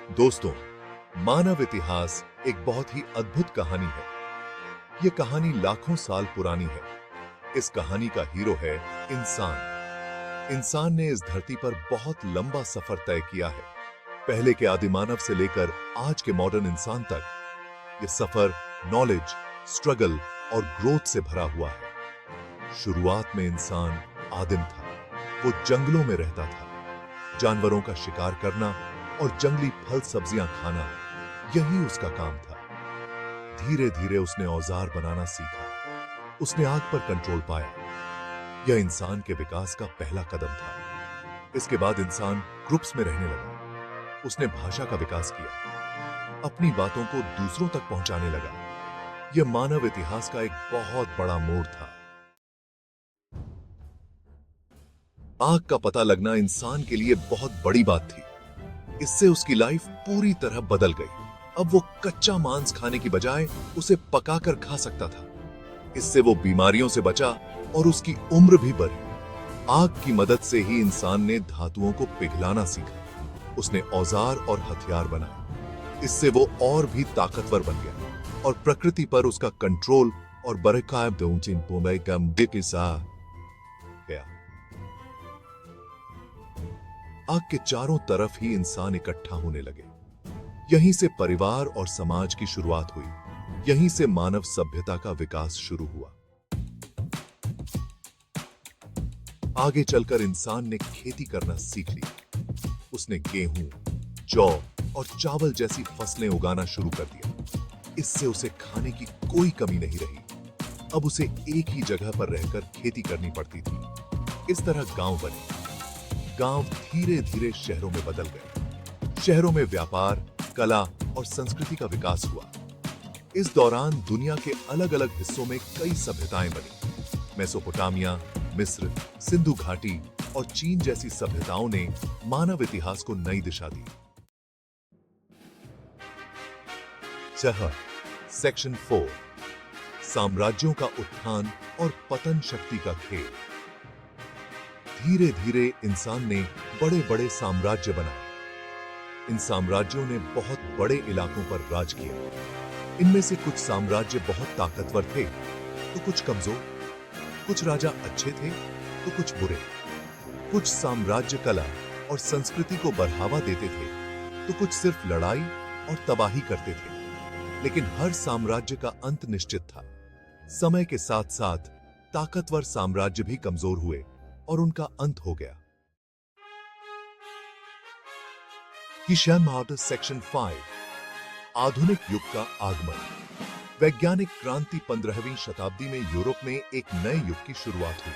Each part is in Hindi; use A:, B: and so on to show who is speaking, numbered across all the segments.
A: दोस्तों, मानव इतिहास एक बहुत ही अद्भुत कहानी है। यह कहानी लाखों साल पुरानी है। इस कहानी का हीरो है इंसान। इंसान ने इस धरती पर बहुत लंबा सफर तय किया है। पहले के आदिमानव से लेकर आज के मॉडर्न इंसान तक यह सफर नॉलेज, स्ट्रगल और ग्रोथ से भरा हुआ है। शुरुआत में इंसान आदिम था। वो जंगलों में रहता था। जानवरों का शिकार करना और जंगली फल सब्जियां खाना, यही उसका काम था। धीरे धीरे उसने औजार बनाना सीखा। उसने आग पर कंट्रोल पाया। यह इंसान के विकास का पहला कदम था। इसके बाद इंसान ग्रुप्स में रहने लगा। उसने भाषा का विकास किया, अपनी बातों को दूसरों तक पहुंचाने लगा। यह मानव इतिहास का एक बहुत बड़ा मोड़ था। आग का पता लगना इंसान के लिए बहुत बड़ी बात थी। इससे उसकी लाइफ पूरी तरह बदल गई। अब वो कच्चा मांस खाने की बजाय उसे पकाकर खा सकता था। इससे वो बीमारियों से बचा और उसकी उम्र भी बढ़ी। आग की मदद से ही इंसान ने धातुओं को पिघलाना सीखा। उसने औजार और हथियार बनाए। इससे वो और भी ताकतवर बन गया और प्रकृति पर उसका कंट्रोल और बरकायब गया। आग के चारों तरफ ही इंसान इकट्ठा होने लगे। यहीं से परिवार और समाज की शुरुआत हुई। यहीं से मानव सभ्यता का विकास शुरू हुआ। आगे चलकर इंसान ने खेती करना सीख ली। उसने गेहूं, जौ और चावल जैसी फसलें उगाना शुरू कर दिया। इससे उसे खाने की कोई कमी नहीं रही। अब उसे एक ही जगह पर रहकर खेती करनी पड़ती थी। इस तरह गांव बने। गांव धीरे धीरे शहरों में बदल गए। शहरों में व्यापार, कला और संस्कृति का विकास हुआ। इस दौरान दुनिया के अलग अलग हिस्सों में कई सभ्यताएं बनी। मेसोपोटामिया, मिस्र, सिंधु घाटी और चीन जैसी सभ्यताओं ने मानव इतिहास को नई दिशा दी। सेक्शन 4, साम्राज्यों का उत्थान और पतन शक्ति का खेल। धीरे धीरे इंसान ने बड़े बड़े साम्राज्य बनाए। इन साम्राज्यों ने बहुत बड़े इलाकों पर राज किया। इनमें से कुछ साम्राज्य बहुत ताकतवर थे तो कुछ कमजोर। कुछ राजा अच्छे थे तो कुछ बुरे। कुछ साम्राज्य कला और संस्कृति को बढ़ावा देते थे तो कुछ सिर्फ लड़ाई और तबाही करते थे। लेकिन हर साम्राज्य का अंत निश्चित था। समय के साथ साथ ताकतवर साम्राज्य भी कमजोर हुए और उनका अंत हो गया। सेक्शन 5, आधुनिक युग का आगमन। वैज्ञानिक क्रांति 15वीं शताब्दी में यूरोप में एक नए युग की शुरुआत हुई।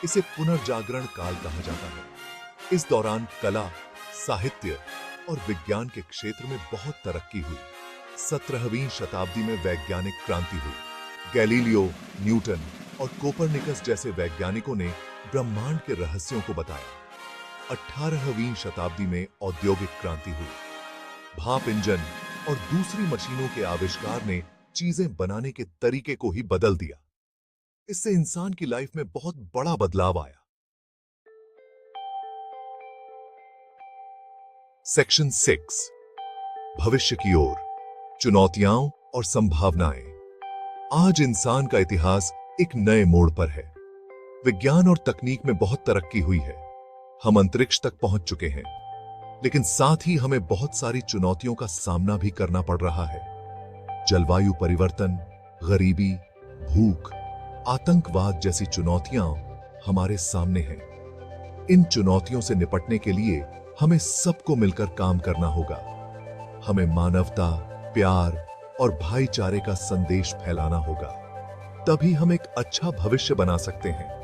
A: इसे पुनर्जागरण काल कहा जाता है। इस दौरान कला, साहित्य और विज्ञान के क्षेत्र में बहुत तरक्की हुई। 17वीं शताब्दी में वैज्ञानिक क्रांति हुई। गैलीलियो, न्यूटन और कोपरनिकस जैसे वैज्ञानिकों ने ब्रह्मांड के रहस्यों को बताया। 18वीं शताब्दी में औद्योगिक क्रांति हुई। भाप इंजन और दूसरी मशीनों के आविष्कार ने चीजें बनाने के तरीके को ही बदल दिया। इससे इंसान की लाइफ में बहुत बड़ा बदलाव आया। सेक्शन 6, भविष्य की ओर, चुनौतियां और संभावनाएं। आज इंसान का इतिहास एक नए मोड़ पर है। विज्ञान और तकनीक में बहुत तरक्की हुई है। हम अंतरिक्ष तक पहुंच चुके हैं, लेकिन साथ ही हमें बहुत सारी चुनौतियों का सामना भी करना पड़ रहा है। जलवायु परिवर्तन, गरीबी, भूख, आतंकवाद जैसी चुनौतियां हमारे सामने हैं। इन चुनौतियों से निपटने के लिए हमें सबको मिलकर काम करना होगा। हमें मानवता, प्यार और भाईचारे का संदेश फैलाना होगा। तभी हम एक अच्छा भविष्य बना सकते हैं।